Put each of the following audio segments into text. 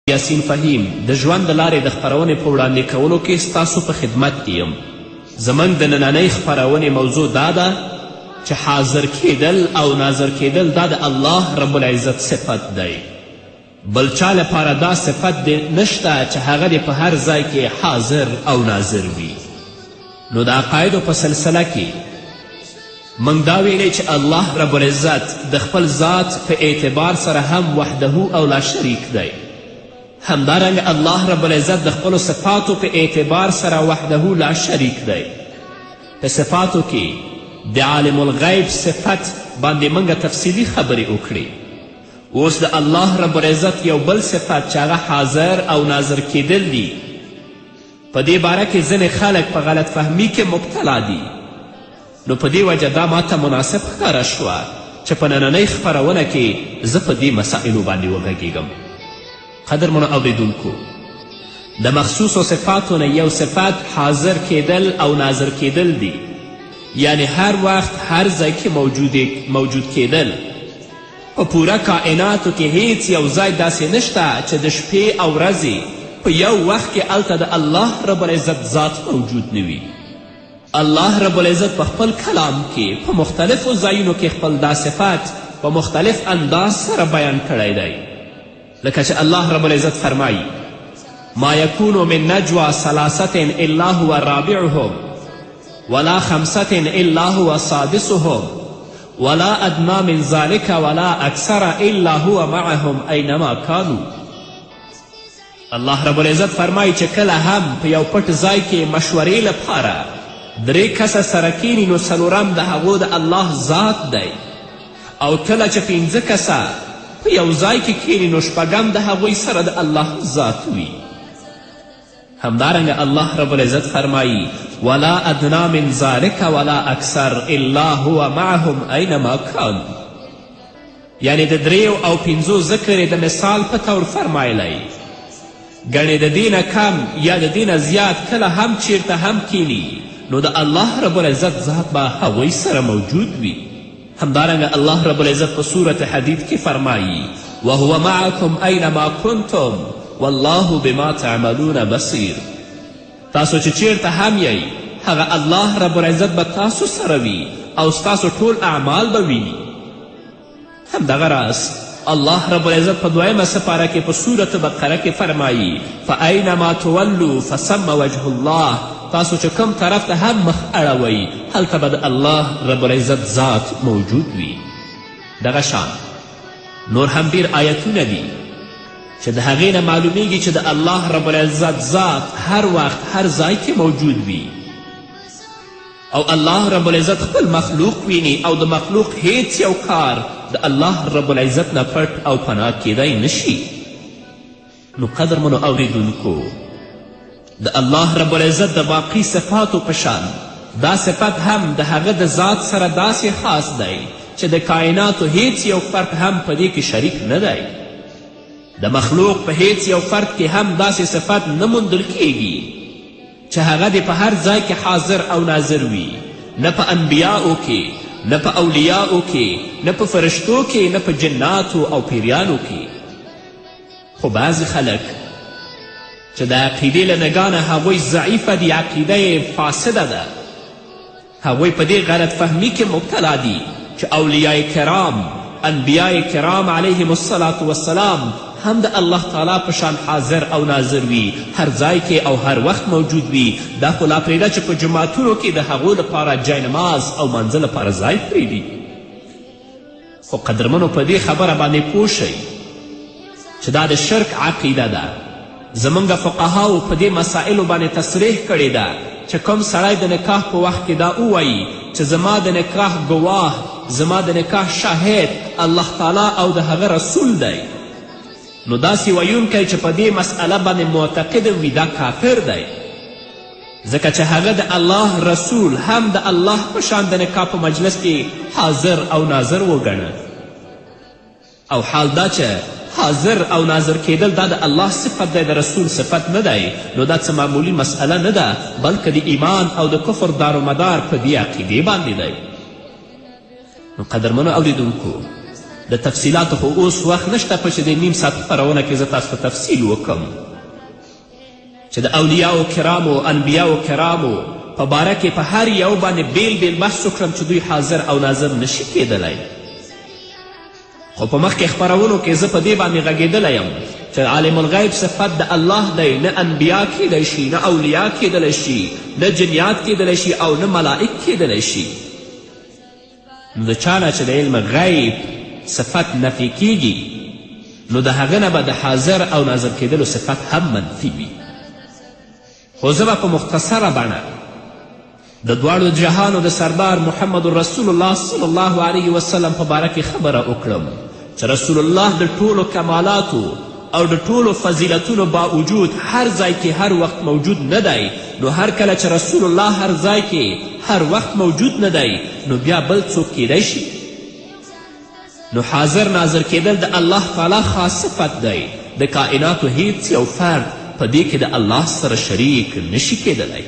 یاسین فهیم د ژوند د لارې د خپرونې په وړاندې کولو کې ستاسو په خدمت کې یم. زموږ د نننۍ خپرونې موضوع دا ده چې حاضر کیدل او ناظر کیدل دا د الله رب العزت صفت دی. بل چا لپاره دا صفت دی نشته چې هغه د په هر ځای کې حاضر او ناظر وي. نو د عقایدو په سلسله کې موږ دا ویلی چې الله رب العزت د خپل ذات په اعتبار سره هم وحده او لا شریک دی. همدارنګه الله رب العزت د خپلو صفاتو په اعتبار سره وحده لا شریک دی. په صفاتو کې د عالم الغیب صفت باندې موږ تفصیلي خبرې وکړې. اوس د الله رب العزت یو بل صفت چې هغه حاضر او ناظر کیدل دي، په دې باره کې ځینې خلک په غلط فهمي کې مبتلا دي. نو په دې وجه دا ماته مناسب ښکاره شوه چې په نننۍ خپرونه کې زه په دې مسائلو باندې وغږیږم. قدرمنو اوریدونکو، د مخصوصو صفاتو نه یو صفت حاضر کیدل او ناظر کیدل دی، یعنی هر وخت هر ځای کې موجود کیدل. په پوره کائناتو کې هیڅ یو ځای داسې نشته چې د شپې او ورځې په یو وخت کې هلته د الله رب العزت ذات موجود نه وي. الله رب العزت په خپل کلام کې په مختلفو ځایونو کې خپل دا صفات په مختلف انداز سره بیان کړی دی. لکه چې الله رب العزت فرمایي: ما یکون من نجوا ثلاثة الا هو رابعهم ولا خمسة الا هو سادسهم ولا ادنا من ذلك ولا اکثر الا هو معهم اینما کانوا. الله رب العزت فرمایي چې کله هم په یو پټ ځای کې مشورې لپاره 3 کسه سره کینی نو څلورم د هغو د الله ذات دی، او کله چې 5 کسه په یو ځای کې کینی نو شپږم د هغوی سره د الله ذات وي. همدارنګه الله رب العزت فرمایي: ولا ادنا من ذلك ولا اکثر الا هو معهم اینما کانوا. یعنی د 3 او 5 ذکر د مثال په طور فرمایلی. ګڼې د دې نه کم یا د دې نه زیات کله هم چیرته هم کینی نو د الله رب العزت ذات به هغوی سره موجود وي. همدارنګه الله رب العزت په صورت حدید کې فرمایي: وهو معکم اینما کنتم والله بما تعملون بصیر. تاسو چې چیرته هم یی هغه الله رب العزت به تاسو سره وي او ستاسو ټول اعمال به ویني. همدغه راز الله رب العزت په 2 سپاره کې په صورت بقره کې فرمایي: فاینما تولوا فثم وجه الله. تاسو چې کوم طرف ته هم مخ اړوئ هلته به د الله رب العزت ذات موجود وي. دغه شان نور هم ډیر آیتونه دي چې د هغې نه معلومیږي چې د الله رب العزت ذات هر وخت هر ځای کې موجود وي، او الله رب العزت خپل مخلوق ویني او د مخلوق هیڅ یو کار د الله رب العزت نه پټ او پناه کیدی نشي. نو قدرمنو اوریدونکو، د الله رب العزت د باقی صفاتو په شان دا صفت هم د هغه د ذات سره داسې خاص دی چې د کائناتو هیڅ یو فرد هم په دې کې شریک نه دی. د مخلوق په هیڅ یو فرد کې هم داسې صفت نه موندل کیږي چې هغه د په هر ځای کې حاضر او ناظر وي، نه په انبیاؤو کې، نه په اولیاؤو کې، نه په فرشتو کې، نه په جناتو او پیریانو کې. خو بعضې خلک چې د عقیدې له نګانه هغوی ضعیفه دي، عقیده یې فاسده ده، هغوی په دې غلط فهمي کې مبتلا دي چې اولیای کرام، انبیای کرام علیهم الصلاة والسلام هم د الله تعالی په شان حاضر او ناظر وي، هر ځای کې او هر وخت موجود وي. دا خو لا پرېږده چې په جماعتونو کې د هغو لپاره جاینماز او منزل لپاره ځای پرېږدي. خو قدرمنو په دې خبره باندې پوه شئ چې دا د شرک عقیده ده. زمونږ فقهاو په دې مسائلو باندې تصریح کړې ده چې کوم سړی د نکاح په وخت کې دا ووایي چې زما د نکاح ګواه، زما د نکاح شاهد الله تعالی او د هغه رسول دی، نو داسې ویونکی چې په دې مسئله باندې معتقد وي دا کافر دی، ځکه چې هغه د الله رسول هم د الله په شان د نکاح په مجلس کې حاضر او ناظر وګڼه. او حال دا چې حاضر او ناظر کیدل دا د الله صفت دی، د رسول صفت نه دی، نو دا څه معمولی مسئله نه ده، بلکې د ایمان او د کفر دارومدار په دې عقیدې باندې دی. نو قدرمنو اوریدونکو، د تفصیلاتو خو اوس وخت نشته په چې د نیم ساعت خپرونه کې زه تاسو ته تفصیل وکم چې د اولیاو کرامو انبیاو کرامو په باره کې په هر یو باندې بیل بیل بحث وکړم چې دوی حاضر او ناظر نشي کیدلی خو په مخکې خپرونو کې زه په دې باندې غږېدلی یم چې عالم الغیب صفت د الله دی نه انبیا کیدلی شي نه اولیا کیدلی شي نه جنیات کیدلی شي او نه ملائک کیدلی شي نو د چا نه چې د علم غیب صفت نفی کیږي نو د هغه نه به د حاضر او ناظر کیدلو صفت هم منفي وي خو زه به په مختصره بڼه د دواړو جهانو د سردار محمد رسول الله صلی الله علیه وسلم په باره کې خبره وکړم چې رسول الله د ټولو کمالاتو او د ټولو فضیلتونو باوجود هر ځای کې هر وخت موجود نه دی نو هر کله چې رسول الله هر ځای کې هر وخت موجود نه دی نو بیا بل څوک کیدی شي نو حاضر ناظر کیدل د الله تعالی خاص صفت دی د کائناتو هیڅ یو فرد په دې کې د الله سره شریک نشي کیدلی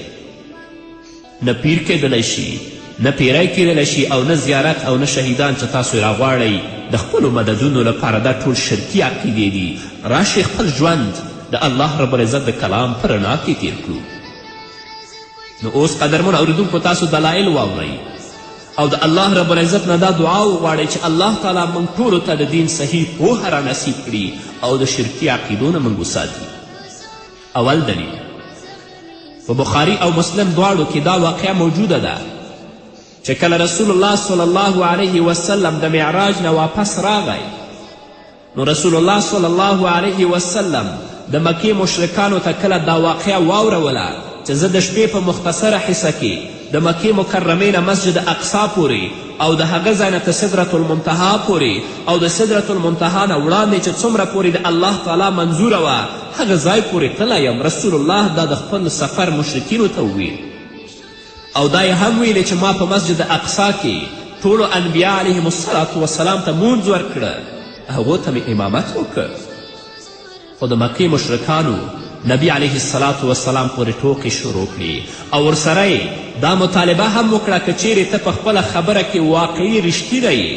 نه پیر کیدلی شي نه پیری کیدلی شي او نه زیارت او نه شهیدان چې تاسو یې راغواړئ د خپلو مددونو لپاره دا ټول شرکي عقیدې دي راشئ خپل ژوند د الله رب العزت د کلام په رڼا کې تیر کړو نو اوس قدرمن اوریدونکو تاسو دلایل واورئ او د الله رب العزت نه دا دعا وغواړئ چې الله تعالی موږ ټولو ته د دین صحیح پوهه را نصیب کړي او د شرکي عقیدو نه موږ وساتي اول دلیل په بخاري او مسلم دواړو کې دا واقعه موجوده ده چې کله رسول الله صلی الله علیه وسلم د معراج نه واپس راغی نو رسول الله صلی الله علیه وسلم د مکې مشرکانو ته کله دا واقعه واوروله چې زه د شپې په مختصره حصه کې د مکې مکرمې نه مسجد اقصا پورې او د هغه ځای نه تر سدرة المنتها پورې او د سدرة المنتها نه وړاندې چې څومره پورې د الله تعالی منظوره وه هغه ځای پورې تللی یم رسول الله دا د خپل سفر مشرکینو ته وویل او دا یې هم ویلې چې ما په مسجد اقصا کې ټولو انبیا علیهم الصلاة وسلام ته مونځ ورکړه هغو ته مې امامت وکړ خو د مکې مشرکانو نبی علیه الصلاة وسلام پورې ټوکې شروع کړي او ورسره یې دا مطالبه هم وکړه که چیرې ته په خپله خبره کې واقعي رښتینه یې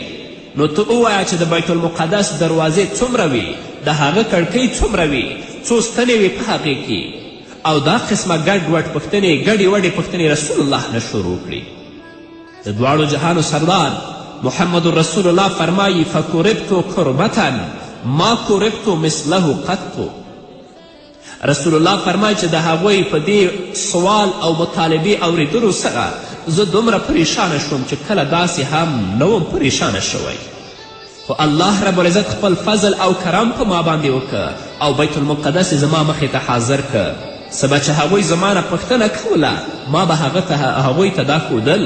نو ته ووایه چې د بیت المقدس دروازې څومره وي د هغه کړکۍ څومره وي څو ستنې وي په هغې کې او دا قسمه ګډ وډ پوښتنې ګډې وډې پوښتنې رسول الله نه شروع کړي د دواړو جهانو سردار محمد رسول الله فرمایي فکربتو کربتا ما کربتو مثله قط رسول الله فرمایي چې د هغوی په دې سوال او مطالبې اورېدلو سره زه دومره پریشانه شوم چې کله داسې هم نه وم پریشانه شوی خو الله رب العزت خپل فضل او کرم په ما باندې وکړه او بیت المقدس یې زما مخې ته حاضر که څه به چې هغوی زما نه پوښتنه کوله ما به هغوی ته دا ښودل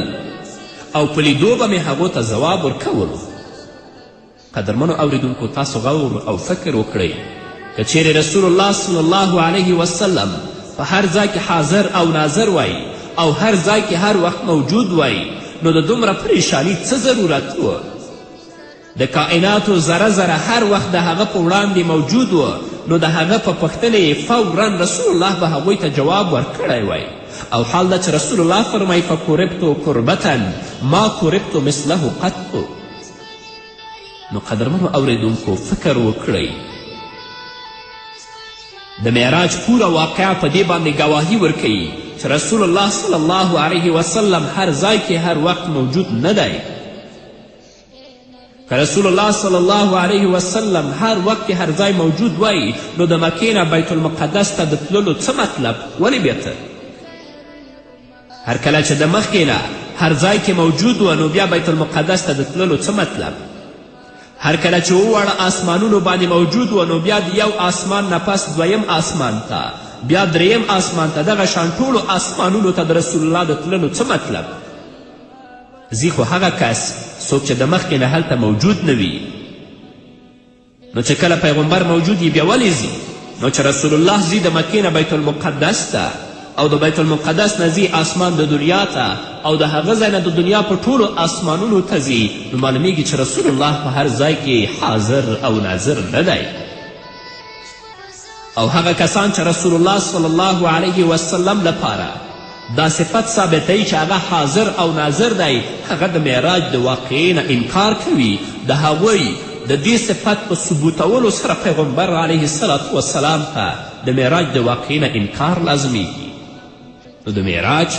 او په لیدو به مې هغو ته ځواب ورکولو قدرمنو اوریدونکو تاسو غور او فکر وکړئ که چیرې رسول الله صلی الله علیه وسلم په هر ځای کې حاضر او ناظر وای او هر ځای کې هر وخت موجود وای نو د دومره پریشانی څه ضرورت و د کائناتو ذره ذره هر وخت د هغه په وړاندې موجود و نو د هغه په پوښتنې فورا رسول الله به هغوی ته جواب ورکړی وای او حال ده چې رسول الله فرمایي فکربتو کربتا ما کربتو مثله قط نو قدرمنو اوریدونکو فکر وکړئ د معراج پوره واقعه په دې باندې ګواهي ورکوي چې رسول الله صلی الله علیه وسلم هر ځای کې هر وخت موجود نه دی که رسول الله صلی الله علیه وسلم هر وخت کې هر ځای موجود وای نو د مکې نه بیت المقدس ته د تللو څه مطلب ولې بیته هر کله چې د مخکې نه هر ځای کې موجود و نو بیا بیت المقدس ته د تللو څه مطلب هر کله چې وواړه آسمانونو باندې موجود و نو بیا د یو آسمان نه پس دویم آسمان ته بیا دریم آسمان ته دغه شان ټولو آسمانونو ته د رسول الله د تللو څه مطلب ځي خو هغه کس څوک چې د مخکې نه هلته موجود نه وي نو چې کله پیغمبر موجود وي بیا ولې ځي نو چې رسول الله ځي د مکې نه بیت المقدس ته او د بیت المقدس نه ځي آسمان د دنیا ته او د هغه ځای نه د دنیا په ټولو آسمانونو ته ځي نو معلومیږي چې رسول الله په هر ځای کې حاضر او ناظر نه دی او هغه کسان چې رسول الله صلی الله علیه وسلم لپاره دا صفت ثابتوي چې هغه حاضر او ناظر دی هغه د معراج د واقعې نه انکار کوي د هغوی د دې صفت په ثبوتولو سره پیغمبر علیه السلام وسلام ته د معراج د واقعې نه انکار لازمیږي. نو د معراج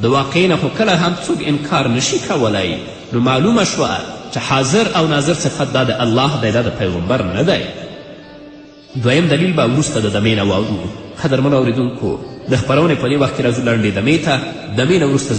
د واقعې نه خو کله هم څوک انکار نشي کولی. نو معلومه شوه چې حاضر او ناظر صفت دا د الله دی، دا د پیغمبر نه دی. دویم دلیل به وروسته د دمې نه واورو. قدرمنو اورېدونکو، د خپرونې په دې وخت کې راځو لنډې دمې ته. دمې نه وروسته